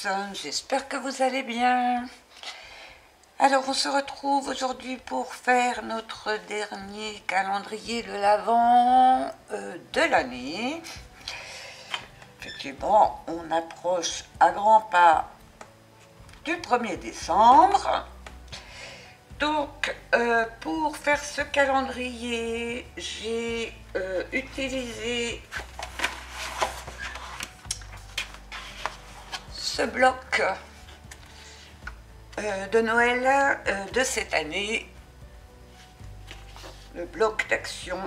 tous, j'espère que vous allez bien. Alors on se retrouve aujourd'hui pour faire notre dernier calendrier de l'Avent de l'année. Effectivement, on approche à grands pas du 1er décembre. Donc pour faire ce calendrier, j'ai utilisé ce bloc de Noël de cette année, le bloc d'action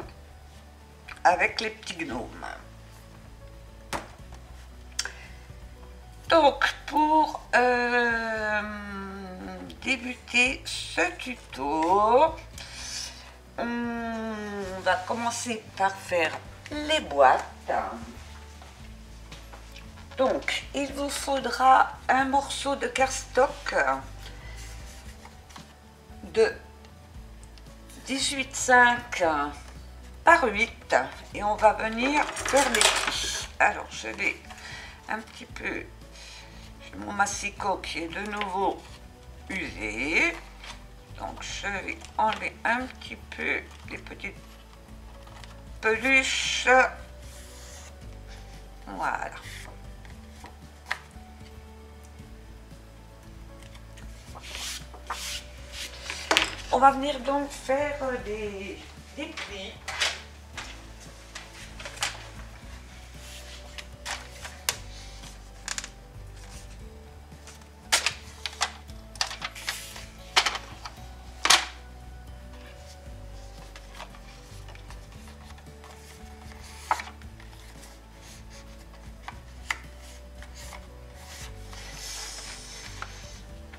avec les petits gnomes. Donc pour débuter ce tuto, on va commencer par faire les boîtes. Donc, il vous faudra un morceau de cardstock de 18,5 par 8 et on va venir faire les plis. Alors, je vais un petit peu, j'ai mon massicot qui est de nouveau usé, donc je vais enlever un petit peu les petites peluches. Voilà. On va venir donc faire des plis.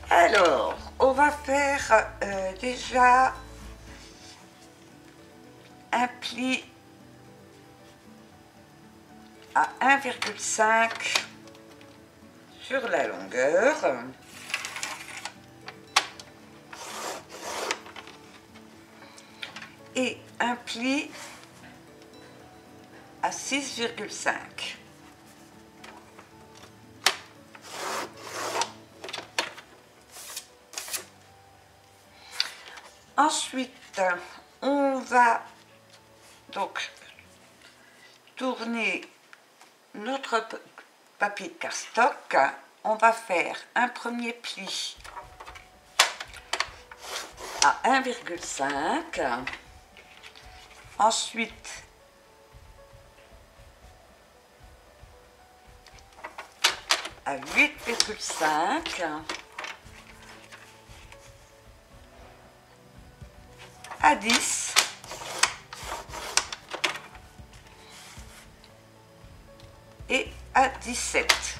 Alors, on va faire déjà un pli à 1,5 sur la longueur. Et un pli à 6,5. Ensuite, on va donc tourner notre papier de cardstock. On va faire un premier pli à 1,5. Ensuite, à 8,5. À 10 et à 17.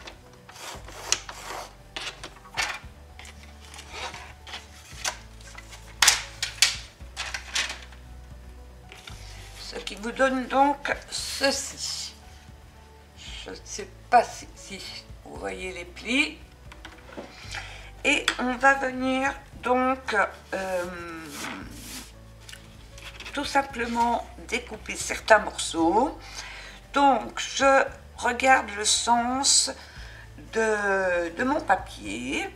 Ce qui vous donne donc ceci. Je ne sais pas si vous voyez les plis. Et on va venir donc tout simplement découper certains morceaux. Donc je regarde le sens de mon papier.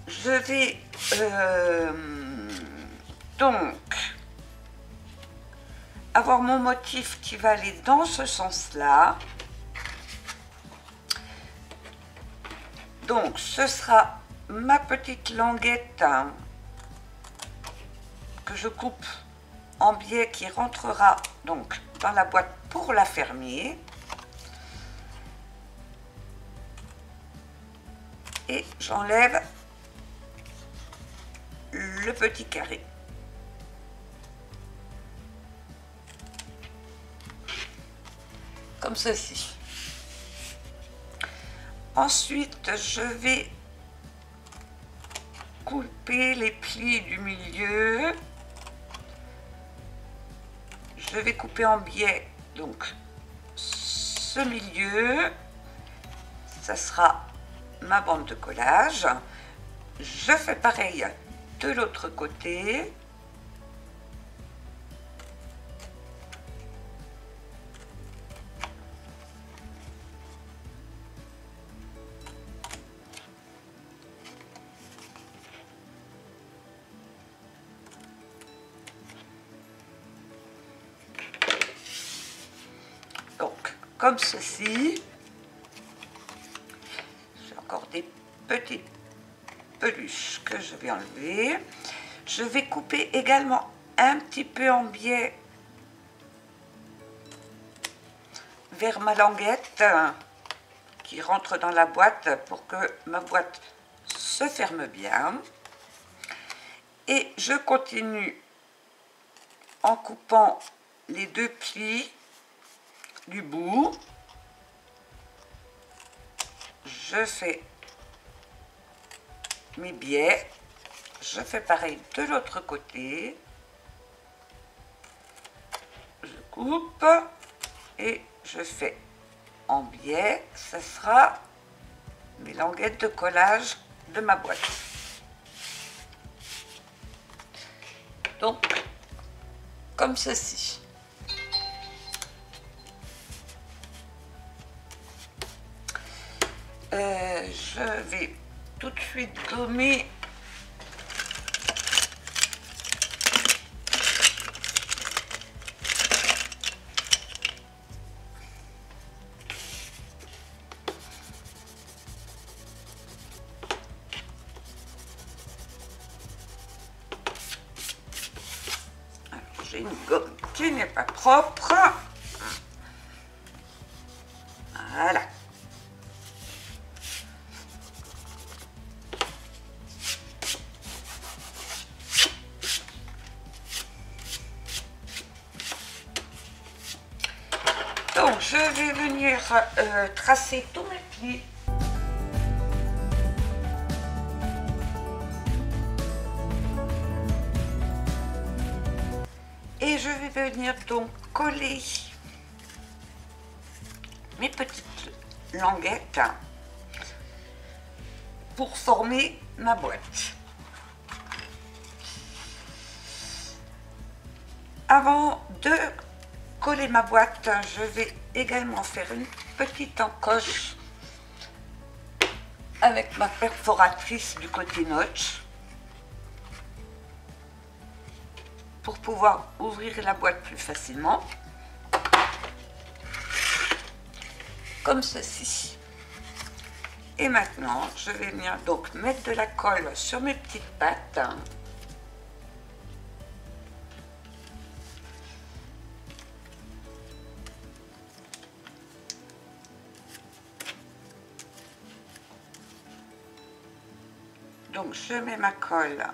Je vais donc avoir mon motif qui va aller dans ce sens-là. Donc ce sera ma petite languette que je coupe en biais qui rentrera donc dans la boîte pour la fermer. Et j'enlève le petit carré. Comme ceci. Ensuite, je vais couper les plis du milieu. Je vais couper en biais donc ce milieu, ça sera ma bande de collage. Je fais pareil de l'autre côté. comme ceci. J'ai encore des petites peluches que je vais enlever. Je vais couper également un petit peu en biais vers ma languette qui rentre dans la boîte pour que ma boîte se ferme bien. Et je continue en coupant les deux plis du bout. Je fais mes biais. Je fais pareil de l'autre côté. Je coupe et je fais en biais. Ce sera mes languettes de collage de ma boîte. Donc, comme ceci. Je vais tout de suite gommer j'ai une gomme qui n'est pas propre. Voilà. Donc, je vais venir tracer tous mes plis. Et je vais venir donc coller mes petites languettes pour former ma boîte. Avant de coller ma boîte, je vais également faire une petite encoche avec ma perforatrice du côté notch pour pouvoir ouvrir la boîte plus facilement, comme ceci. Et maintenant, je vais venir donc mettre de la colle sur mes petites pattes. Donc je mets ma colle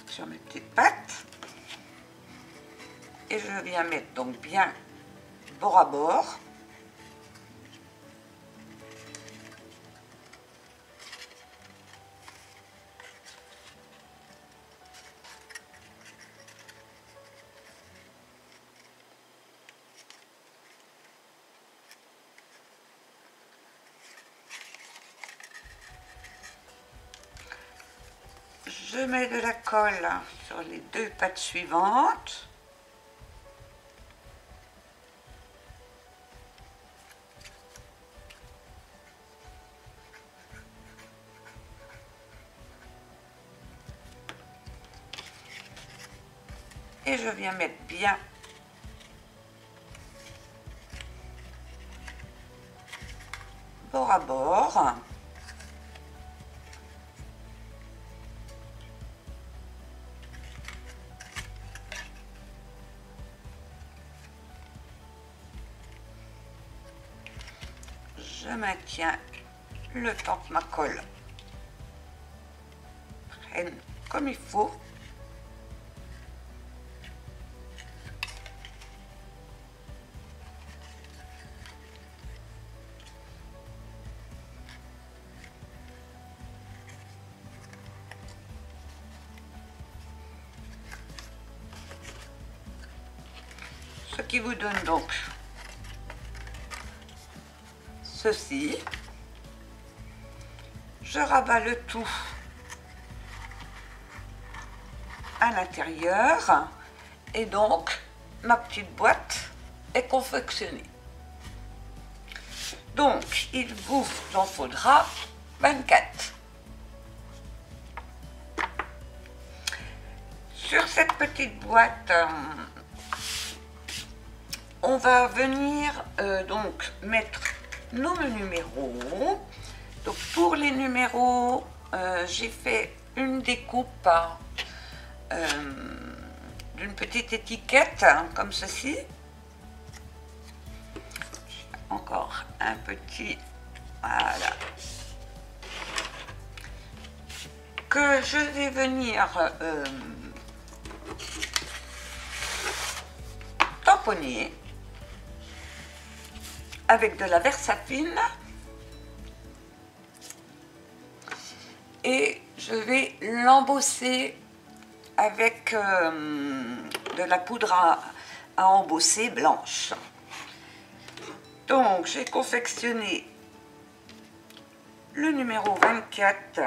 sur mes petites pattes et je viens mettre donc bien bord à bord. Je mets de la colle sur les deux pattes suivantes. Et je viens mettre bien bord à bord. Je maintiens le temps que ma colle prenne comme il faut. Ce qui vous donne donc ceci. Je rabats le tout à l'intérieur et donc ma petite boîte est confectionnée. Donc il vous en faudra 24. sur cette petite boîte, on va venir donc mettre nos numéros. Donc pour les numéros, j'ai fait une découpe d'une petite étiquette comme ceci. Encore un petit, voilà, que je vais venir tamponner avec de la Versafine et je vais l'embosser avec de la poudre à embosser blanche. Donc j'ai confectionné le numéro 24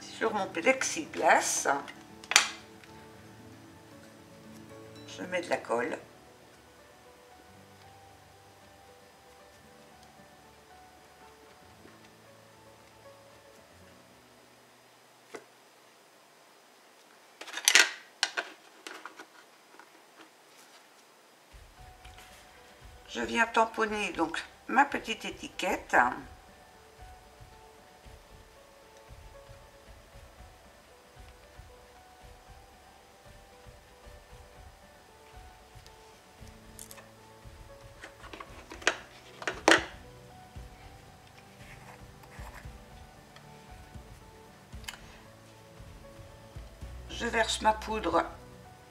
sur mon plexiglas. Je mets de la colle. Je viens tamponner donc ma petite étiquette. Je verse ma poudre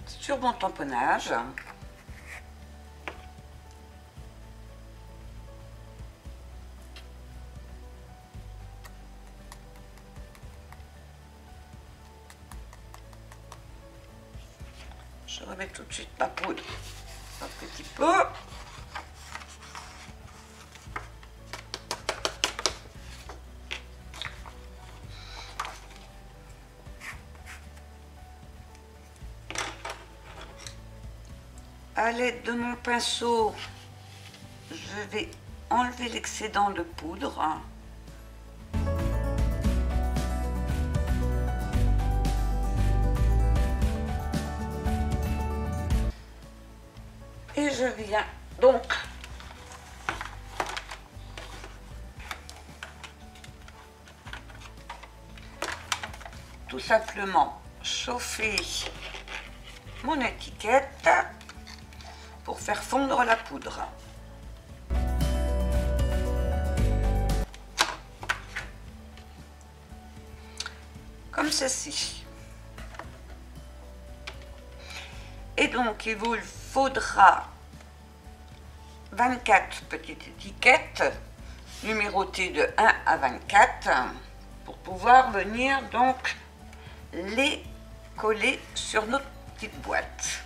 sur mon tamponnage. Je remets tout de suite ma poudre un petit peu. À l'aide de mon pinceau, je vais enlever l'excédent de poudre. Et je viens donc tout simplement chauffer mon étiquette pour faire fondre la poudre. Comme ceci. Et donc il vous faudra 24 petites étiquettes numérotées de 1 à 24 pour pouvoir venir donc les coller sur notre petite boîte.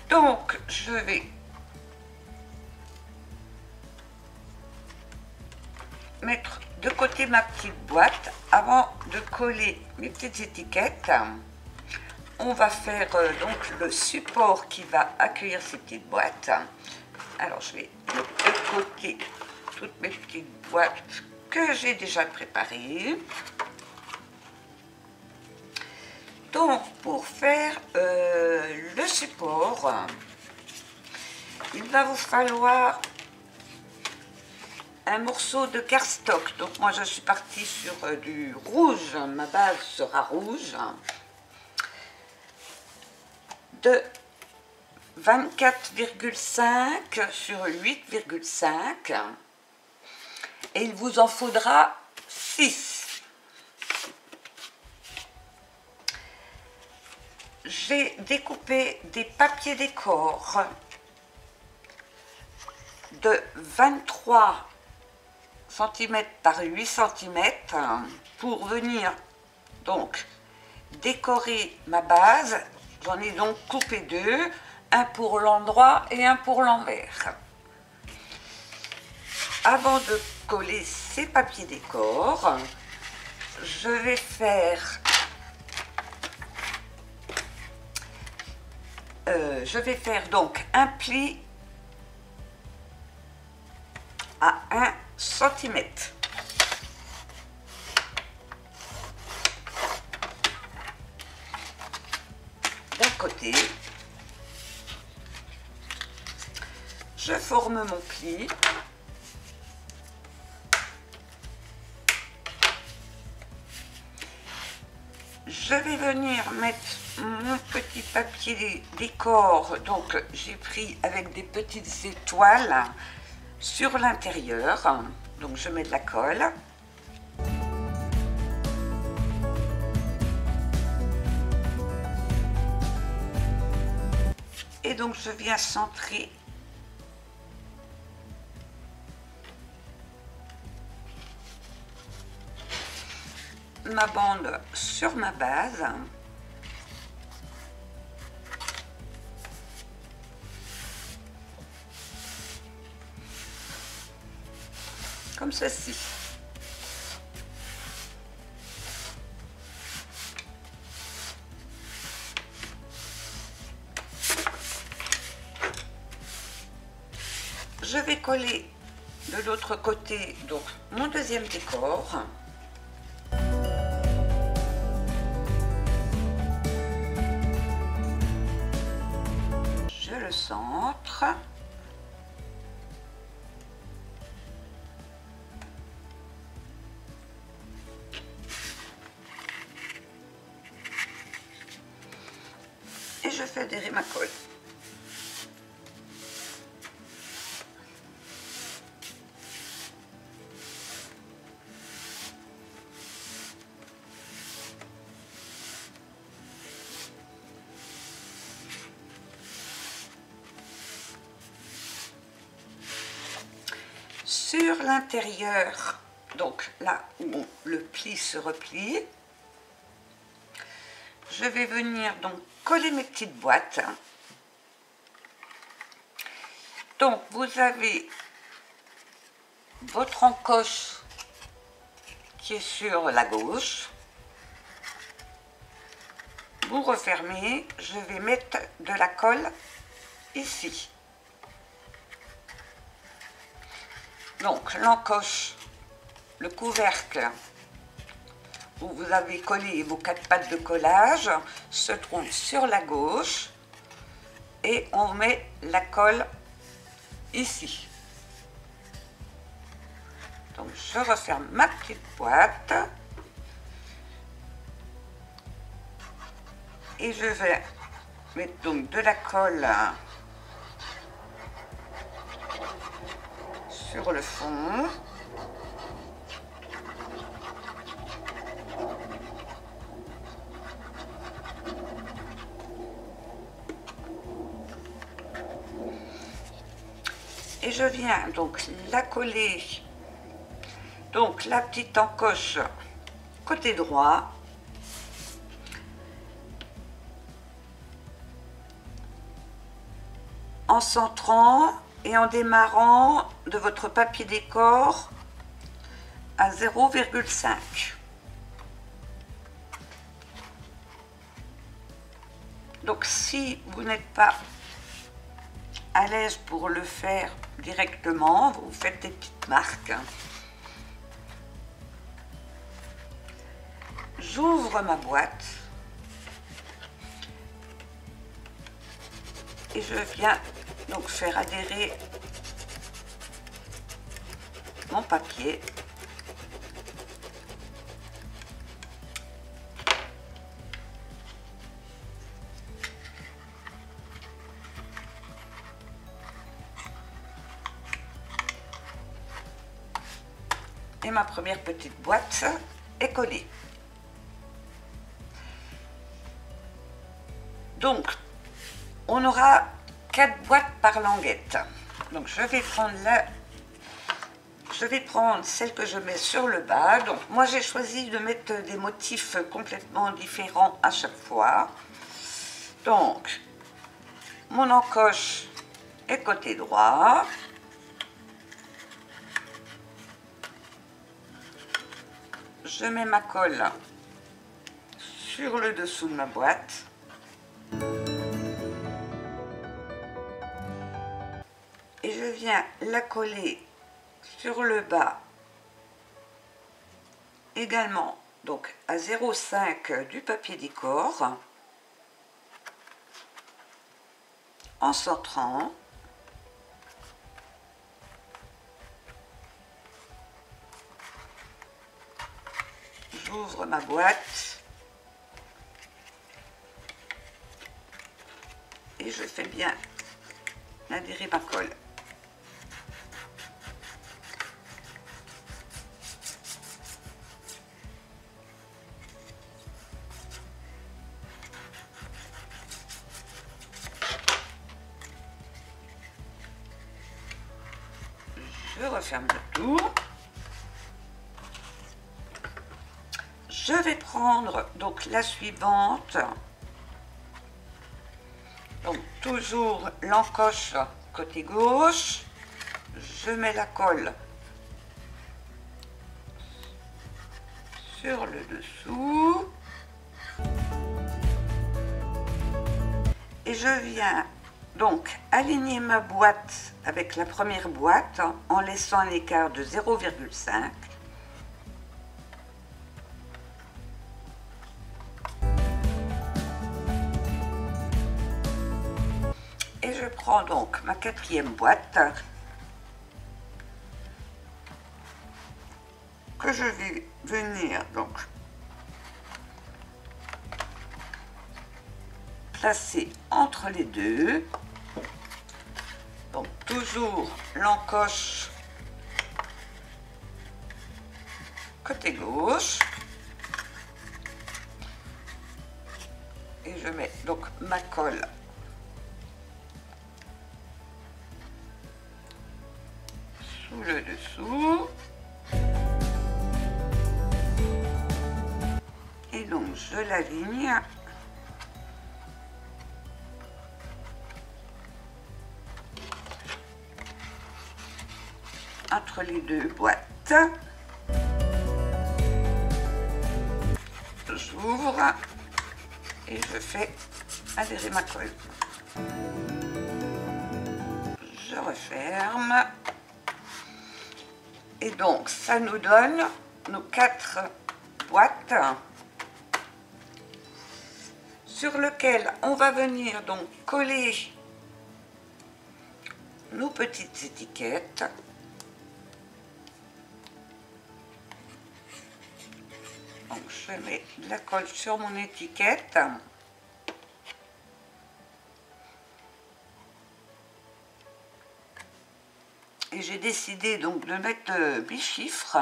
Donc je vais mettre de côté ma petite boîte avant de coller mes petites étiquettes. On va faire donc le support qui va accueillir ces petites boîtes. Alors je vais mettre de côté toutes mes petites boîtes que j'ai déjà préparées. Donc pour faire le support, il va vous falloir un morceau de cardstock. Donc moi je suis partie sur du rouge, ma base sera rouge, de 24,5 sur 8,5 et il vous en faudra 6. J'ai découpé des papiers décor de 23 cm par 8 cm pour venir donc décorer ma base. J'en ai donc coupé deux, un pour l'endroit et un pour l'envers. Avant de coller ces papiers décor, je vais faire donc un pli à 1 cm. côté. Je forme mon pli. Je vais venir mettre mon petit papier décor, donc j'ai pris avec des petites étoiles sur l'intérieur, donc je mets de la colle. Et donc je viens centrer ma bande sur ma base. Comme ceci. Je vais coller de l'autre côté donc mon deuxième décor. Je le centre. Et je fais adhérer ma colle. Sur l'intérieur, donc là où le pli se replie, je vais venir donc coller mes petites boîtes. Donc vous avez votre encoche qui est sur la gauche. Vous refermez, je vais mettre de la colle ici. Donc l'encoche, le couvercle où vous avez collé vos 4 pattes de collage se trouve sur la gauche et on met la colle ici. Donc je referme ma petite boîte et je vais mettre donc de la colle sur le fond. Et je viens donc la coller, donc la petite encoche côté droit. En centrant et en démarrant de votre papier décor à 0,5. Donc si vous n'êtes pas à l'aise pour le faire directement, vous faites des petites marques. J'ouvre ma boîte et je viens donc faire adhérer mon papier. Et ma première petite boîte est collée. Donc, on aura 4 boîtes par languette. Donc, je vais prendre celle que je mets sur le bas. Donc, moi, j'ai choisi de mettre des motifs complètement différents à chaque fois. Donc, mon encoche est côté droit. Je mets ma colle sur le dessous de ma boîte. Et je viens la coller sur le bas également, donc à 0,5 du papier décor. en centrant. J'ouvre ma boîte et je fais bien adhérer ma colle. Je referme le tout. Je vais prendre donc la suivante. Donc toujours l'encoche côté gauche. Je mets la colle sur le dessous. Et je viens donc aligner ma boîte avec la première boîte en laissant un écart de 0,5. Et je prends donc ma quatrième boîte que je vais venir donc placer entre les deux. Donc toujours l'encoche côté gauche. Et je mets donc ma colle sous le dessous. Et donc je l'aligne entre les deux boîtes. J'ouvre et je fais adhérer ma colle. Je referme. Et donc ça nous donne nos 4 boîtes sur lesquelles on va venir donc coller nos petites étiquettes. Donc je mets de la colle sur mon étiquette. Et j'ai décidé donc de mettre mes chiffres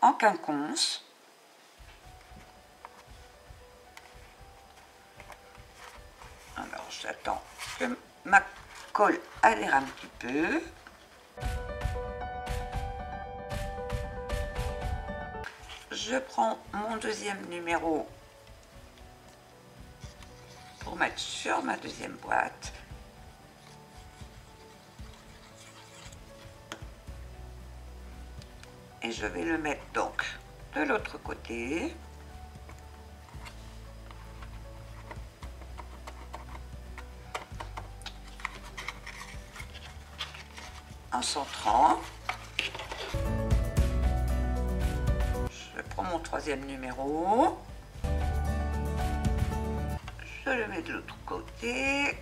en quinconce. Alors j'attends que ma colle adhère un petit peu. Je prends mon deuxième numéro pour mettre sur ma deuxième boîte. Et je vais le mettre donc de l'autre côté. En centrant. Je prends mon troisième numéro. Je le mets de l'autre côté.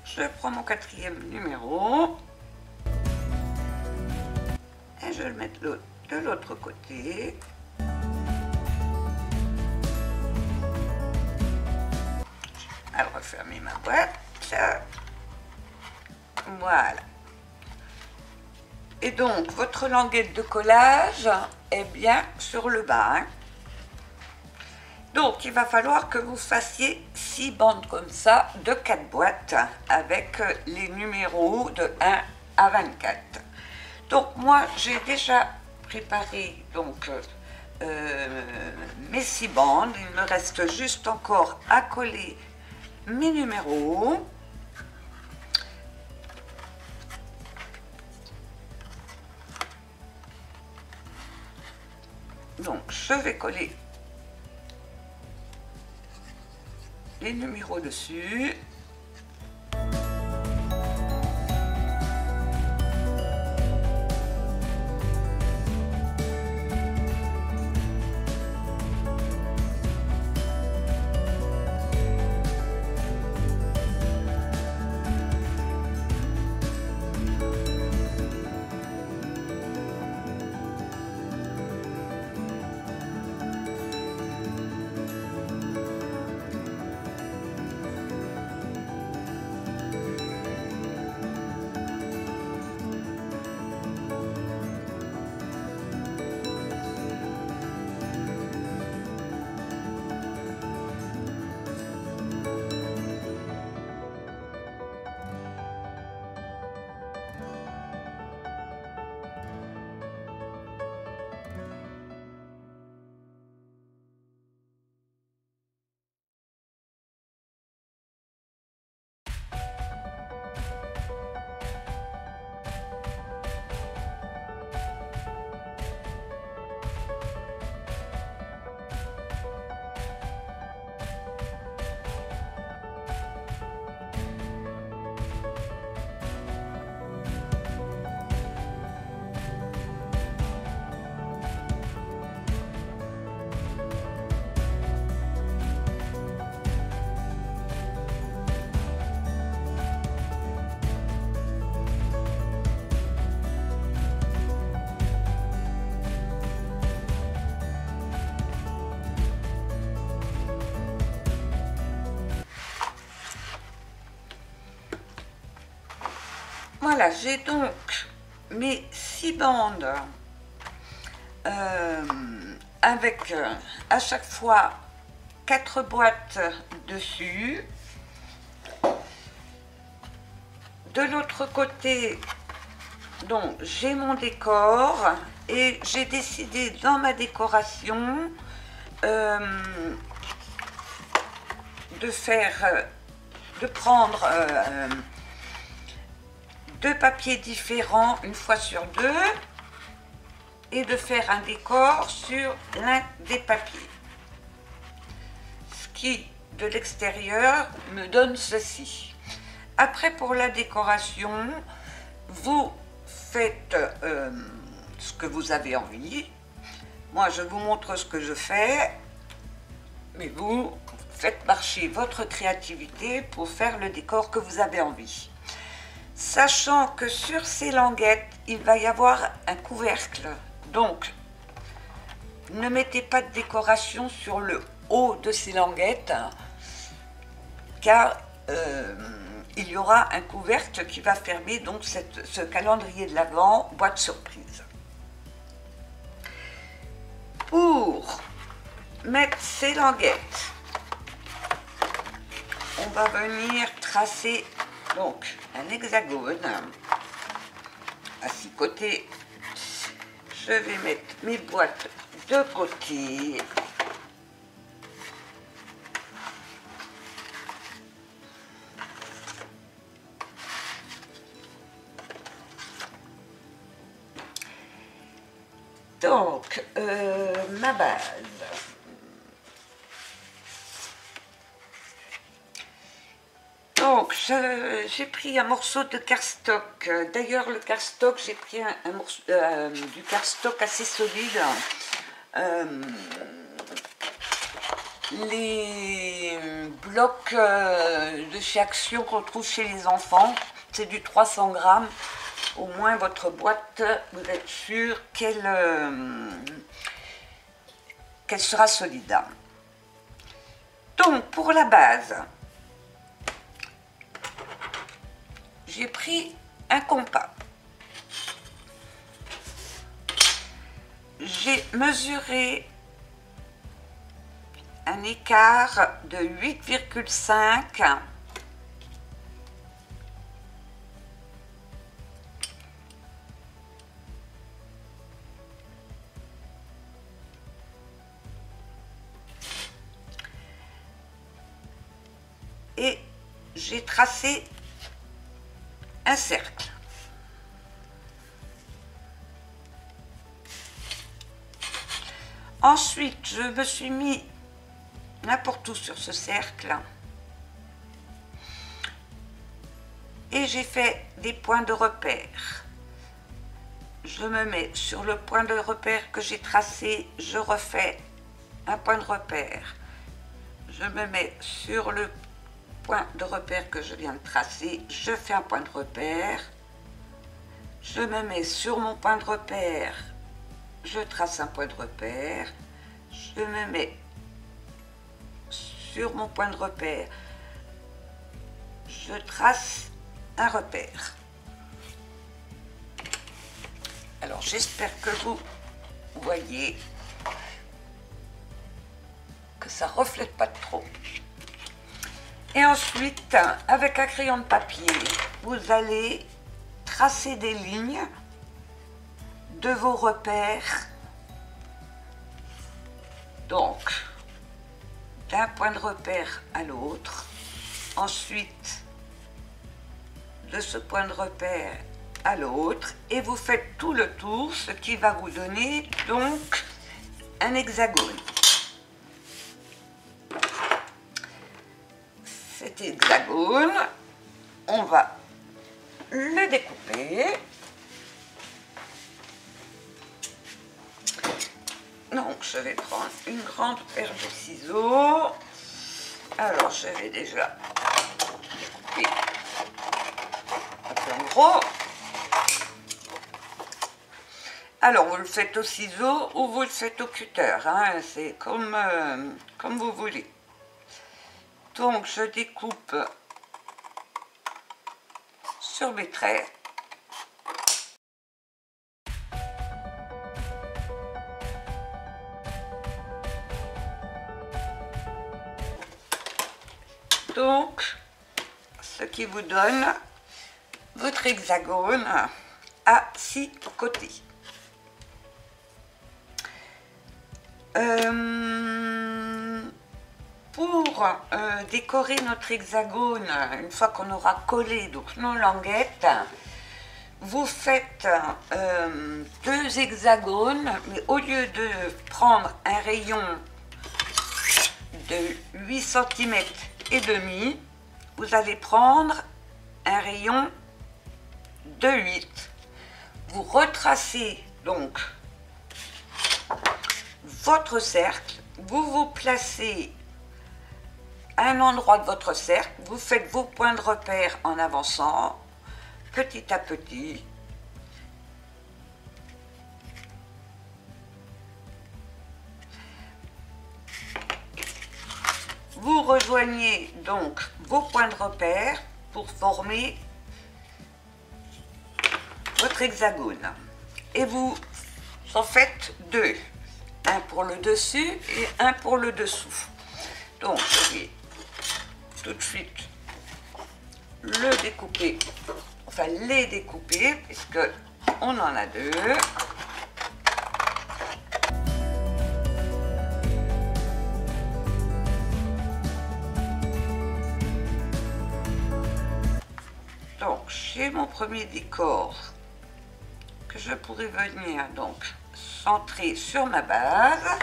Je prends mon quatrième numéro et je le mets de l'autre côté. Alors, refermer ma boîte. Voilà. Et donc, votre languette de collage est bien sur le bas. Donc, il va falloir que vous fassiez 6 bandes comme ça de 4 boîtes avec les numéros de 1 à 24. Donc, moi, j'ai déjà préparé donc, mes 6 bandes. Il me reste juste encore à coller mes numéros. Donc, je vais coller les numéros dessus. Voilà, j'ai donc mes 6 bandes avec à chaque fois 4 boîtes dessus. De l'autre côté, donc j'ai mon décor et j'ai décidé dans ma décoration de prendre 2 papiers différents une fois sur 2 et de faire un décor sur l'un des papiers. Ce qui, de l'extérieur, me donne ceci. Après, pour la décoration, vous faites ce que vous avez envie. Moi, je vous montre ce que je fais, mais vous faites marcher votre créativité pour faire le décor que vous avez envie. Sachant que sur ces languettes, il va y avoir un couvercle. Donc, ne mettez pas de décoration sur le haut de ces languettes, car il y aura un couvercle qui va fermer donc ce calendrier de l'Avent, boîte surprise. Pour mettre ces languettes, on va venir tracer donc un hexagone à 6 côtés. Je vais mettre mes boîtes de côté. Donc, ma base. Donc, j'ai pris un morceau de cardstock. D'ailleurs, le cardstock, j'ai pris un morceau du cardstock assez solide. Les blocs de chez Action qu'on trouve chez les enfants, c'est du 300 grammes. Au moins, votre boîte, vous êtes sûr qu'elle sera solide. Donc, pour la base, j'ai pris un compas. J'ai mesuré un écart de 8,5 et j'ai tracé un cercle. Ensuite, je me suis mis n'importe où sur ce cercle et j'ai fait des points de repère. Je me mets sur le point de repère que j'ai tracé, je refais un point de repère. Je me mets sur le point de repère que je viens de tracer, je fais un point de repère. Je me mets sur mon point de repère, je trace un point de repère. Je me mets sur mon point de repère, je trace un repère. Alors j'espère que vous voyez que ça reflète pas trop. Et ensuite, avec un crayon de papier, vous allez tracer des lignes de vos repères. Donc, d'un point de repère à l'autre. Ensuite, de ce point de repère à l'autre. Et vous faites tout le tour, ce qui va vous donner donc un hexagone. Cet hexagone, on va le découper. Donc, je vais prendre une grande paire de ciseaux. Alors, je vais déjà découper un peu en gros. Alors, vous le faites au ciseau ou vous le faites au cutter, hein, c'est comme vous voulez. Donc, je découpe sur mes traits. Donc, ce qui vous donne votre hexagone à 6 côtés. Pour décorer notre hexagone, une fois qu'on aura collé donc nos languettes, vous faites 2 hexagones, mais au lieu de prendre un rayon de 8 cm et demi, vous allez prendre un rayon de 8. Vous retracez donc votre cercle, vous vous placez à un endroit de votre cercle, vous faites vos points de repère en avançant petit à petit. Vous rejoignez donc vos points de repère pour former votre hexagone. Et vous en faites 2. Un pour le dessus et un pour le dessous. Donc, je vais tout de suite le découper, enfin les découper, puisque on en a 2. Donc, j'ai mon premier décor que je pourrais venir donc centrer sur ma base.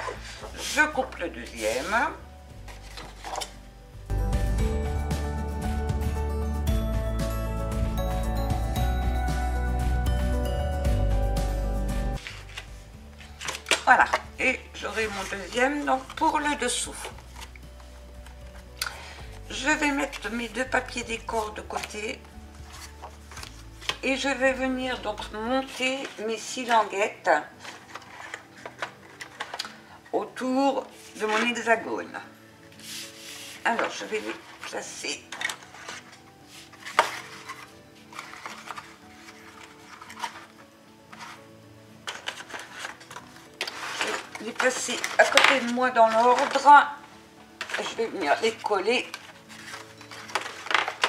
Je coupe le deuxième. Voilà, et j'aurai mon deuxième donc pour le dessous. Je vais mettre mes 2 papiers décor de côté et je vais venir donc monter mes 6 languettes autour de mon hexagone. Alors je vais les placer à côté de moi dans l'ordre. Je vais venir les coller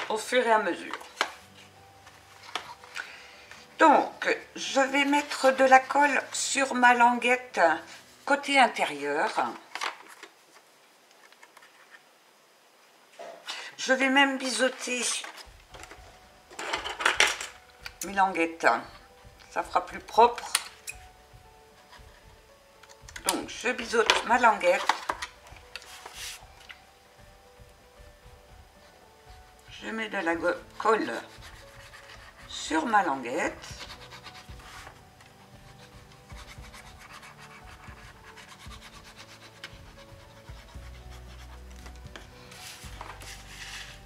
au fur et à mesure. Donc, je vais mettre de la colle sur ma languette côté intérieur. Je vais même biseauter mes languettes. Ça fera plus propre. Donc, je biseaute ma languette. Je mets de la colle sur ma languette.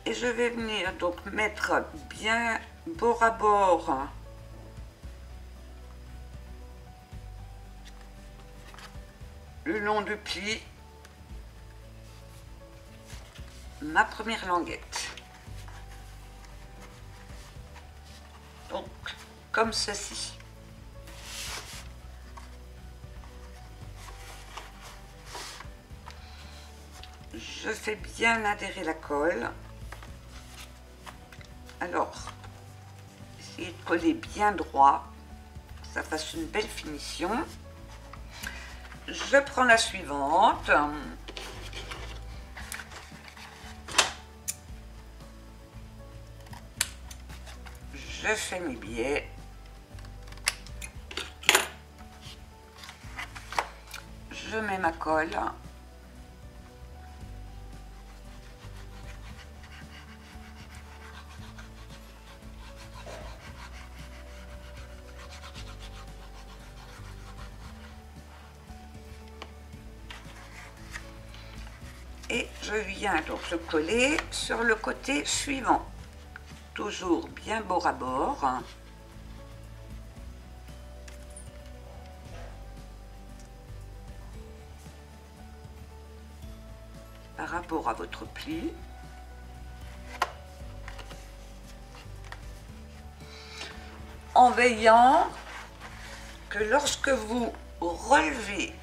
Et je vais venir donc mettre bien bord à bord le long du pli ma première languette. Donc comme ceci. Je fais bien adhérer la colle. Alors, essayez de coller bien droit, que ça fasse une belle finition. Je prends la suivante. Je fais mes biais. Je mets ma colle. Et je viens donc le coller sur le côté suivant. Toujours bien bord à bord. Par rapport à votre pli. En veillant que lorsque vous relevez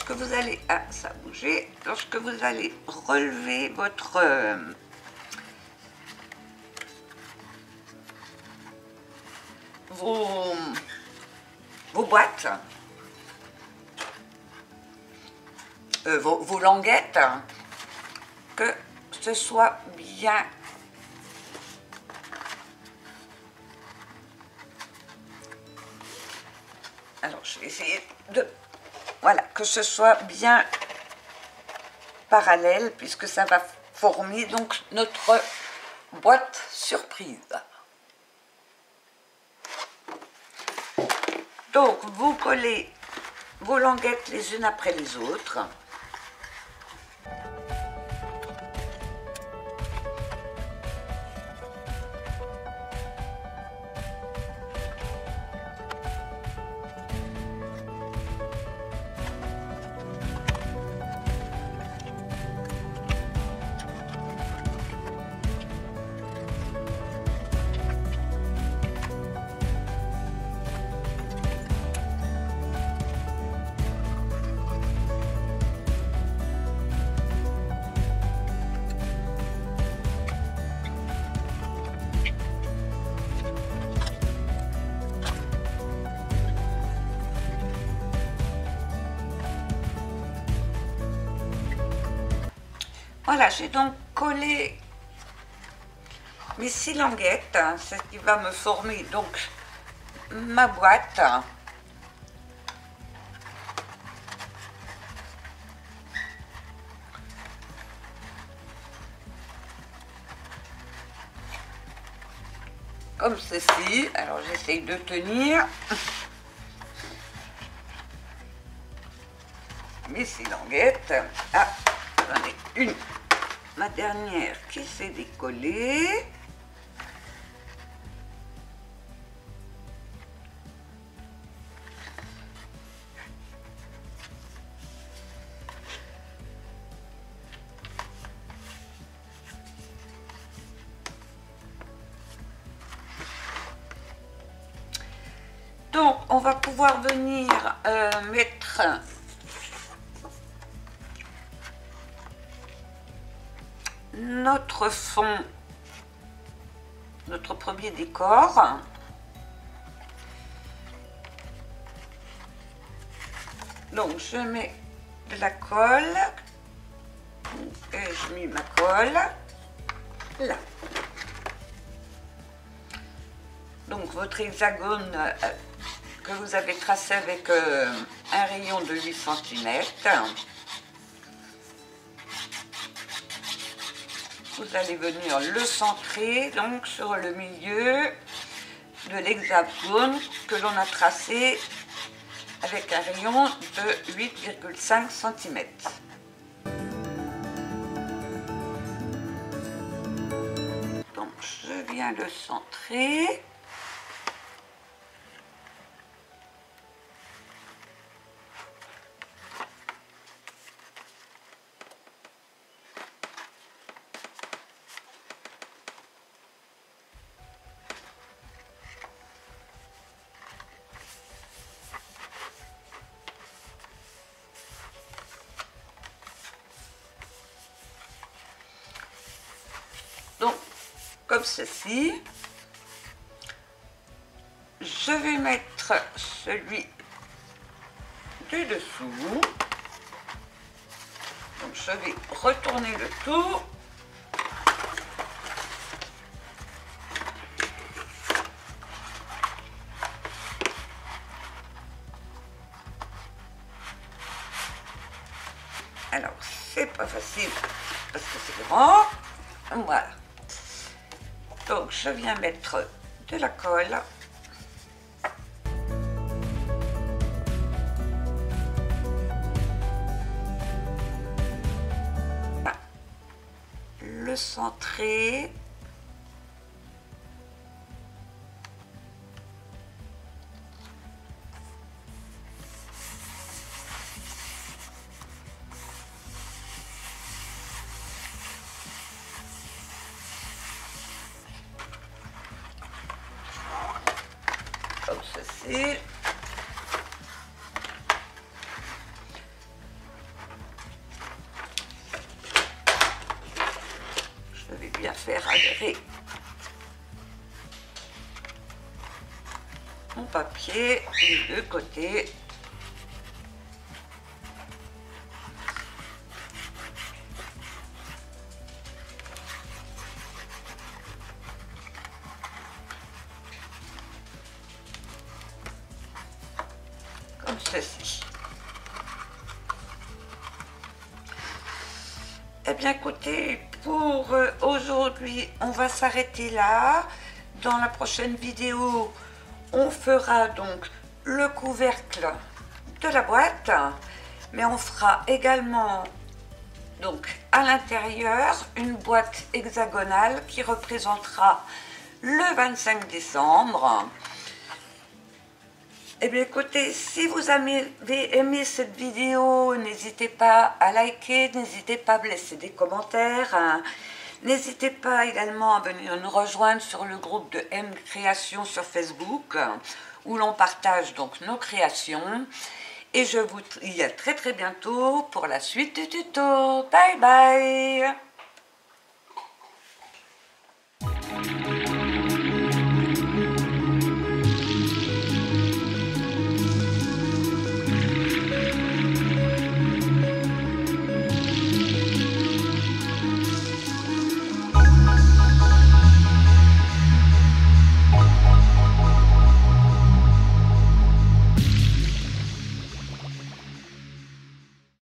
lorsque vous allez, ah ça a bougé, lorsque vous allez relever votre vos boîtes, vos languettes, que ce soit bien alors je vais essayer de voilà, que ce soit bien parallèle puisque ça va former donc notre boîte surprise. Donc vous collez vos languettes les unes après les autres. Voilà, j'ai donc collé mes 6 languettes, c'est ce qui va me former donc ma boîte. Comme ceci, alors j'essaye de tenir mes 6 languettes. Ah, j'en ai une. Ma dernière qui s'est décollée. Donc on va pouvoir venir mettre notre fond, notre premier décor. Donc je mets de la colle et je mets ma colle là. Donc votre hexagone que vous avez tracé avec un rayon de 8 cm. Vous allez venir le centrer donc sur le milieu de l'hexagone que l'on a tracé avec un rayon de 8,5 cm. Donc je viens le centrer. Donc, comme ceci, je vais mettre celui du dessous. Donc, je vais retourner le tout. Alors, c'est pas facile parce que c'est grand. Voilà. Donc, je viens mettre de la colle. Le centrer. Comme ceci. faire adhérer mon papier des deux côtés. Comme ceci. Eh bien écoutez, pour aujourd'hui, on va s'arrêter là. Dans la prochaine vidéo, on fera donc le couvercle de la boîte, mais on fera également donc à l'intérieur une boîte hexagonale qui représentera le 25 décembre. Eh bien écoutez, si vous avez aimé cette vidéo, n'hésitez pas à liker, n'hésitez pas à me laisser des commentaires, hein. N'hésitez pas également à venir nous rejoindre sur le groupe de M Création sur Facebook, où l'on partage donc nos créations. Et je vous dis à très bientôt pour la suite du tuto. Bye bye!